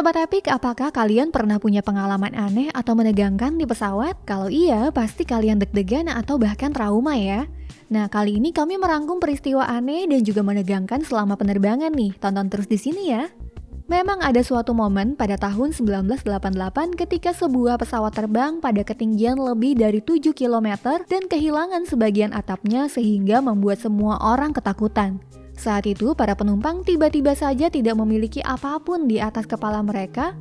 Sobat Epic, apakah kalian pernah punya pengalaman aneh atau menegangkan di pesawat? Kalau iya, pasti kalian deg-degan atau bahkan trauma ya. Nah, kali ini kami merangkum peristiwa aneh dan juga menegangkan selama penerbangan nih. Tonton terus di sini ya. Memang ada suatu momen pada tahun 1988 ketika sebuah pesawat terbang pada ketinggian lebih dari 7 km dan kehilangan sebagian atapnya sehingga membuat semua orang ketakutan. Saat itu, para penumpang tiba-tiba saja tidak memiliki apapun di atas kepala mereka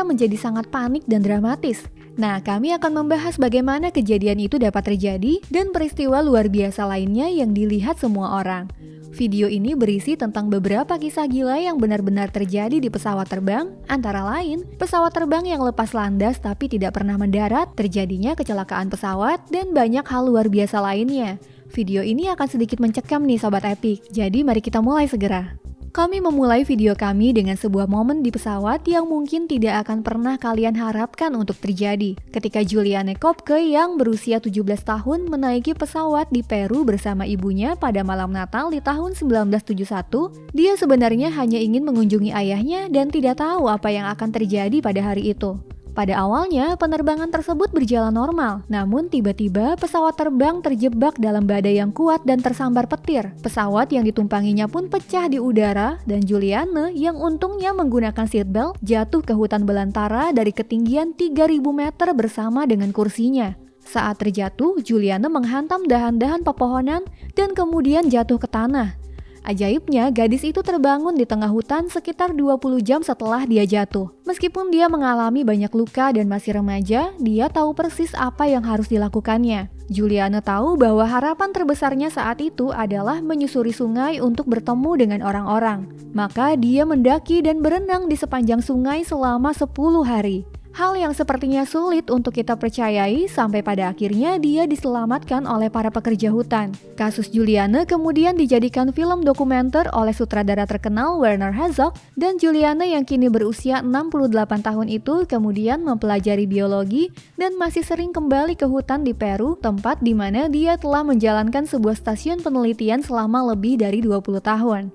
menjadi sangat panik dan dramatis. Nah, kami akan membahas bagaimana kejadian itu dapat terjadi dan peristiwa luar biasa lainnya yang dilihat semua orang. Video ini berisi tentang beberapa kisah gila yang benar-benar terjadi di pesawat terbang, antara lain, pesawat terbang yang lepas landas tapi tidak pernah mendarat, terjadinya kecelakaan pesawat, dan banyak hal luar biasa lainnya. Video ini akan sedikit mencekam nih Sobat Epic, jadi mari kita mulai segera. Kami memulai video kami dengan sebuah momen di pesawat yang mungkin tidak akan pernah kalian harapkan untuk terjadi. Ketika Juliane Kopke yang berusia 17 tahun menaiki pesawat di Peru bersama ibunya pada malam Natal di tahun 1971, dia sebenarnya hanya ingin mengunjungi ayahnya dan tidak tahu apa yang akan terjadi pada hari itu. Pada awalnya, penerbangan tersebut berjalan normal, namun tiba-tiba pesawat terbang terjebak dalam badai yang kuat dan tersambar petir. Pesawat yang ditumpanginya pun pecah di udara, dan Juliane yang untungnya menggunakan seatbelt jatuh ke hutan belantara dari ketinggian 3.000 meter bersama dengan kursinya. Saat terjatuh, Juliane menghantam dahan-dahan pepohonan dan kemudian jatuh ke tanah. Ajaibnya, gadis itu terbangun di tengah hutan sekitar 20 jam setelah dia jatuh. Meskipun dia mengalami banyak luka dan masih remaja, dia tahu persis apa yang harus dilakukannya. Juliane tahu bahwa harapan terbesarnya saat itu adalah menyusuri sungai untuk bertemu dengan orang-orang. Maka dia mendaki dan berenang di sepanjang sungai selama 10 hari. Hal yang sepertinya sulit untuk kita percayai sampai pada akhirnya dia diselamatkan oleh para pekerja hutan. Kasus Juliane kemudian dijadikan film dokumenter oleh sutradara terkenal Werner Herzog, dan Juliane yang kini berusia 68 tahun itu kemudian mempelajari biologi dan masih sering kembali ke hutan di Peru, tempat di mana dia telah menjalankan sebuah stasiun penelitian selama lebih dari 20 tahun.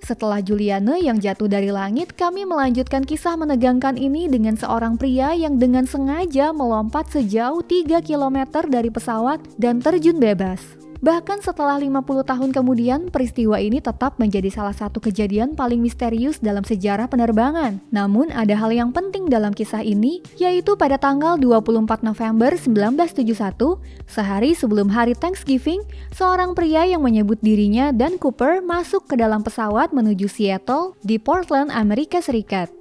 Setelah Juliane yang jatuh dari langit, kami melanjutkan kisah menegangkan ini dengan seorang pria yang dengan sengaja melompat sejauh 3 km dari pesawat dan terjun bebas. Bahkan setelah 50 tahun kemudian, peristiwa ini tetap menjadi salah satu kejadian paling misterius dalam sejarah penerbangan. Namun ada hal yang penting dalam kisah ini, yaitu pada tanggal 24 November 1971, sehari sebelum hari Thanksgiving, seorang pria yang menyebut dirinya Dan Cooper masuk ke dalam pesawat menuju Seattle di Portland, Amerika Serikat.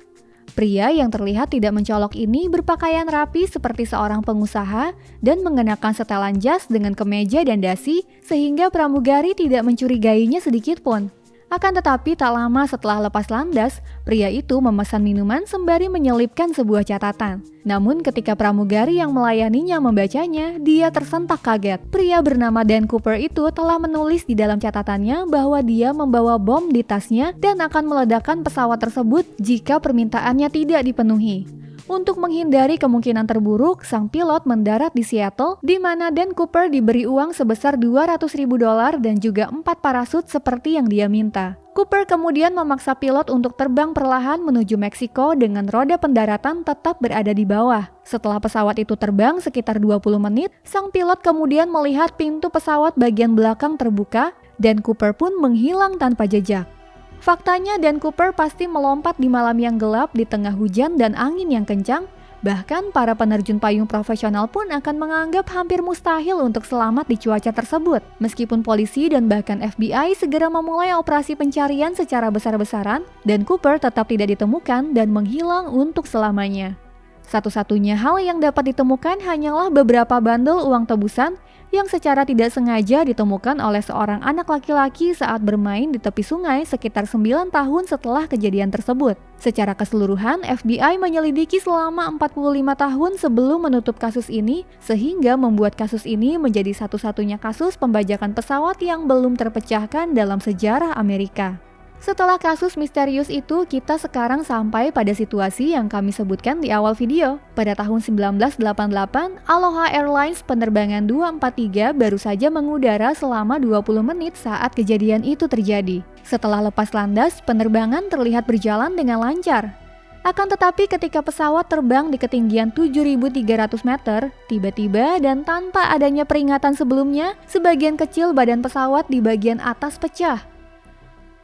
Pria yang terlihat tidak mencolok ini berpakaian rapi seperti seorang pengusaha dan mengenakan setelan jas dengan kemeja dan dasi sehingga pramugari tidak mencurigainya sedikit pun. Akan tetapi tak lama setelah lepas landas, pria itu memesan minuman sembari menyelipkan sebuah catatan. Namun ketika pramugari yang melayaninya membacanya, dia tersentak kaget. Pria bernama Dan Cooper itu telah menulis di dalam catatannya bahwa dia membawa bom di tasnya dan akan meledakkan pesawat tersebut jika permintaannya tidak dipenuhi. Untuk menghindari kemungkinan terburuk, sang pilot mendarat di Seattle, di mana Dan Cooper diberi uang sebesar $200.000 dan juga 4 parasut seperti yang dia minta. Cooper kemudian memaksa pilot untuk terbang perlahan menuju Meksiko dengan roda pendaratan tetap berada di bawah. Setelah pesawat itu terbang sekitar 20 menit, sang pilot kemudian melihat pintu pesawat bagian belakang terbuka dan Cooper pun menghilang tanpa jejak. Faktanya Dan Cooper pasti melompat di malam yang gelap di tengah hujan dan angin yang kencang. Bahkan para penerjun payung profesional pun akan menganggap hampir mustahil untuk selamat di cuaca tersebut. Meskipun polisi dan bahkan FBI segera memulai operasi pencarian secara besar-besaran, Dan Cooper tetap tidak ditemukan dan menghilang untuk selamanya. Satu-satunya hal yang dapat ditemukan hanyalah beberapa bandel uang tebusan yang secara tidak sengaja ditemukan oleh seorang anak laki-laki saat bermain di tepi sungai sekitar 9 tahun setelah kejadian tersebut. Secara keseluruhan, FBI menyelidiki selama 45 tahun sebelum menutup kasus ini, sehingga membuat kasus ini menjadi satu-satunya kasus pembajakan pesawat yang belum terpecahkan dalam sejarah Amerika. Setelah kasus misterius itu, kita sekarang sampai pada situasi yang kami sebutkan di awal video. Pada tahun 1988, Aloha Airlines penerbangan 243 baru saja mengudara selama 20 menit saat kejadian itu terjadi. Setelah lepas landas, penerbangan terlihat berjalan dengan lancar. Akan tetapi ketika pesawat terbang di ketinggian 7.300 meter, tiba-tiba dan tanpa adanya peringatan sebelumnya, sebagian kecil badan pesawat di bagian atas pecah.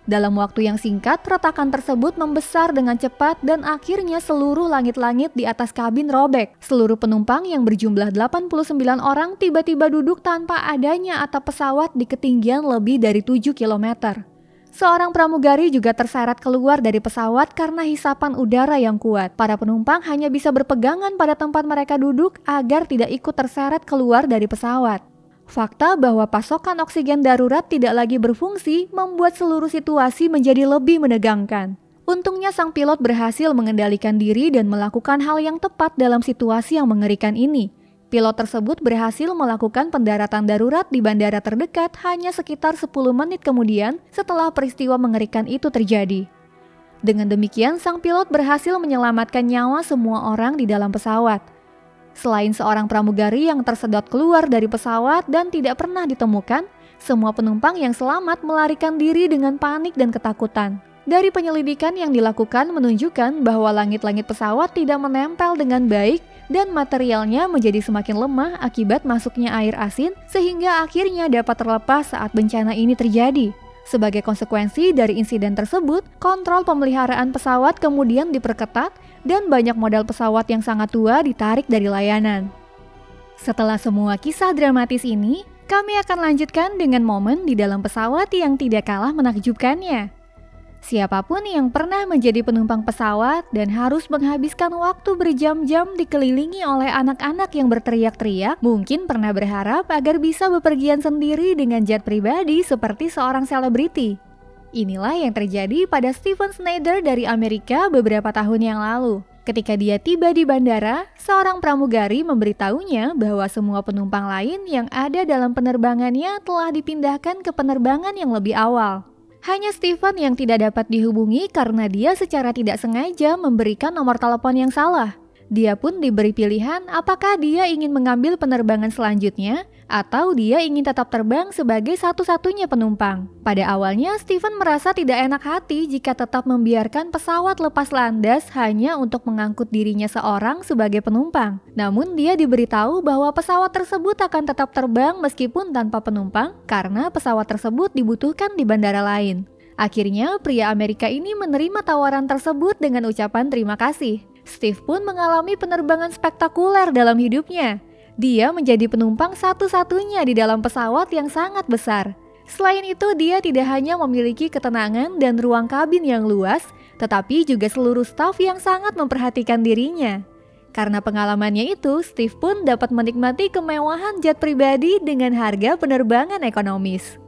Dalam waktu yang singkat, retakan tersebut membesar dengan cepat dan akhirnya seluruh langit-langit di atas kabin robek. Seluruh penumpang yang berjumlah 89 orang tiba-tiba duduk tanpa adanya atap pesawat di ketinggian lebih dari 7 km. Seorang pramugari juga terseret keluar dari pesawat karena hisapan udara yang kuat. Para penumpang hanya bisa berpegangan pada tempat mereka duduk agar tidak ikut terseret keluar dari pesawat. Fakta bahwa pasokan oksigen darurat tidak lagi berfungsi membuat seluruh situasi menjadi lebih menegangkan. Untungnya sang pilot berhasil mengendalikan diri dan melakukan hal yang tepat dalam situasi yang mengerikan ini. Pilot tersebut berhasil melakukan pendaratan darurat di bandara terdekat hanya sekitar 10 menit kemudian setelah peristiwa mengerikan itu terjadi. Dengan demikian, sang pilot berhasil menyelamatkan nyawa semua orang di dalam pesawat. Selain seorang pramugari yang tersedot keluar dari pesawat dan tidak pernah ditemukan, semua penumpang yang selamat melarikan diri dengan panik dan ketakutan. Dari penyelidikan yang dilakukan menunjukkan bahwa langit-langit pesawat tidak menempel dengan baik dan materialnya menjadi semakin lemah akibat masuknya air asin sehingga akhirnya dapat terlepas saat bencana ini terjadi. Sebagai konsekuensi dari insiden tersebut, kontrol pemeliharaan pesawat kemudian diperketat dan banyak model pesawat yang sangat tua ditarik dari layanan. Setelah semua kisah dramatis ini, kami akan lanjutkan dengan momen di dalam pesawat yang tidak kalah menakjubkannya. Siapapun yang pernah menjadi penumpang pesawat dan harus menghabiskan waktu berjam-jam dikelilingi oleh anak-anak yang berteriak-teriak, mungkin pernah berharap agar bisa bepergian sendiri dengan jet pribadi seperti seorang selebriti. Inilah yang terjadi pada Stephen Snyder dari Amerika beberapa tahun yang lalu. Ketika dia tiba di bandara, seorang pramugari memberitahunya bahwa semua penumpang lain yang ada dalam penerbangannya telah dipindahkan ke penerbangan yang lebih awal. Hanya Stephen yang tidak dapat dihubungi karena dia secara tidak sengaja memberikan nomor telepon yang salah. Dia pun diberi pilihan apakah dia ingin mengambil penerbangan selanjutnya atau dia ingin tetap terbang sebagai satu-satunya penumpang. Pada awalnya, Stephen merasa tidak enak hati jika tetap membiarkan pesawat lepas landas hanya untuk mengangkut dirinya seorang sebagai penumpang. Namun dia diberitahu bahwa pesawat tersebut akan tetap terbang meskipun tanpa penumpang karena pesawat tersebut dibutuhkan di bandara lain. Akhirnya, pria Amerika ini menerima tawaran tersebut dengan ucapan terima kasih. Steve pun mengalami penerbangan spektakuler dalam hidupnya. Dia menjadi penumpang satu-satunya di dalam pesawat yang sangat besar. Selain itu, dia tidak hanya memiliki ketenangan dan ruang kabin yang luas, tetapi juga seluruh staf yang sangat memperhatikan dirinya. Karena pengalamannya itu, Steve pun dapat menikmati kemewahan jet pribadi dengan harga penerbangan ekonomis.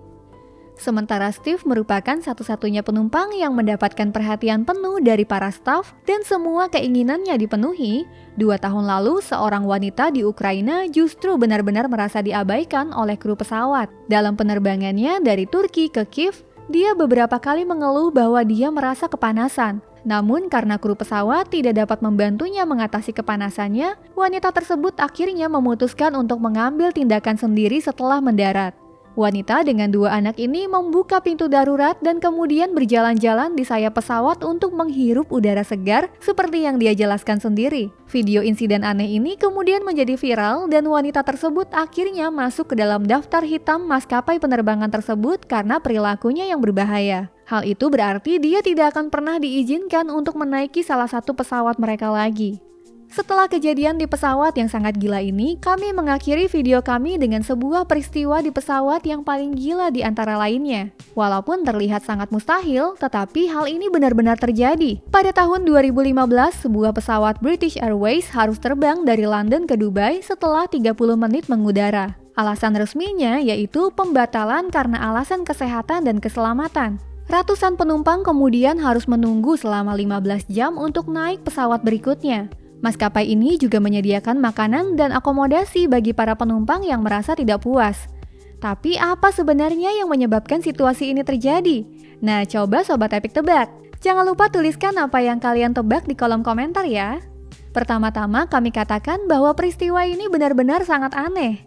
Sementara Steve merupakan satu-satunya penumpang yang mendapatkan perhatian penuh dari para staf dan semua keinginannya dipenuhi, 2 tahun lalu seorang wanita di Ukraina justru benar-benar merasa diabaikan oleh kru pesawat. Dalam penerbangannya dari Turki ke Kiev, dia beberapa kali mengeluh bahwa dia merasa kepanasan. Namun karena kru pesawat tidak dapat membantunya mengatasi kepanasannya, wanita tersebut akhirnya memutuskan untuk mengambil tindakan sendiri setelah mendarat. Wanita dengan 2 anak ini membuka pintu darurat dan kemudian berjalan-jalan di sayap pesawat untuk menghirup udara segar seperti yang dia jelaskan sendiri. Video insiden aneh ini kemudian menjadi viral dan wanita tersebut akhirnya masuk ke dalam daftar hitam maskapai penerbangan tersebut karena perilakunya yang berbahaya. Hal itu berarti dia tidak akan pernah diizinkan untuk menaiki salah satu pesawat mereka lagi. Setelah kejadian di pesawat yang sangat gila ini, kami mengakhiri video kami dengan sebuah peristiwa di pesawat yang paling gila di antara lainnya. Walaupun terlihat sangat mustahil, tetapi hal ini benar-benar terjadi. Pada tahun 2015, sebuah pesawat British Airways harus terbang dari London ke Dubai setelah 30 menit mengudara. Alasan resminya yaitu pembatalan karena alasan kesehatan dan keselamatan. Ratusan penumpang kemudian harus menunggu selama 15 jam untuk naik pesawat berikutnya. Maskapai ini juga menyediakan makanan dan akomodasi bagi para penumpang yang merasa tidak puas. Tapi apa sebenarnya yang menyebabkan situasi ini terjadi? Nah, coba Sobat Epic tebak. Jangan lupa tuliskan apa yang kalian tebak di kolom komentar ya. Pertama-tama kami katakan bahwa peristiwa ini benar-benar sangat aneh.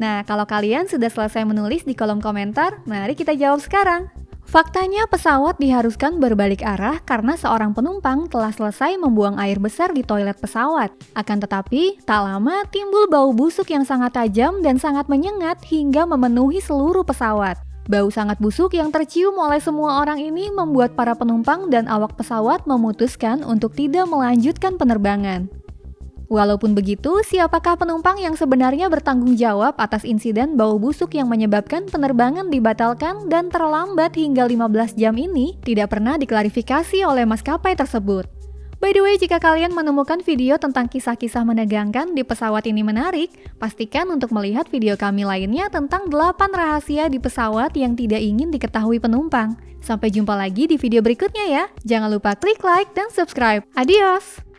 Nah, kalau kalian sudah selesai menulis di kolom komentar, mari kita jawab sekarang. Faktanya pesawat diharuskan berbalik arah karena seorang penumpang telah selesai membuang air besar di toilet pesawat. Akan tetapi, tak lama timbul bau busuk yang sangat tajam dan sangat menyengat hingga memenuhi seluruh pesawat. Bau sangat busuk yang tercium oleh semua orang ini membuat para penumpang dan awak pesawat memutuskan untuk tidak melanjutkan penerbangan. Walaupun begitu, siapakah penumpang yang sebenarnya bertanggung jawab atas insiden bau busuk yang menyebabkan penerbangan dibatalkan dan terlambat hingga 15 jam ini tidak pernah diklarifikasi oleh maskapai tersebut. By the way, jika kalian menemukan video tentang kisah-kisah menegangkan di pesawat ini menarik, pastikan untuk melihat video kami lainnya tentang 8 rahasia di pesawat yang tidak ingin diketahui penumpang. Sampai jumpa lagi di video berikutnya ya. Jangan lupa klik like dan subscribe. Adios!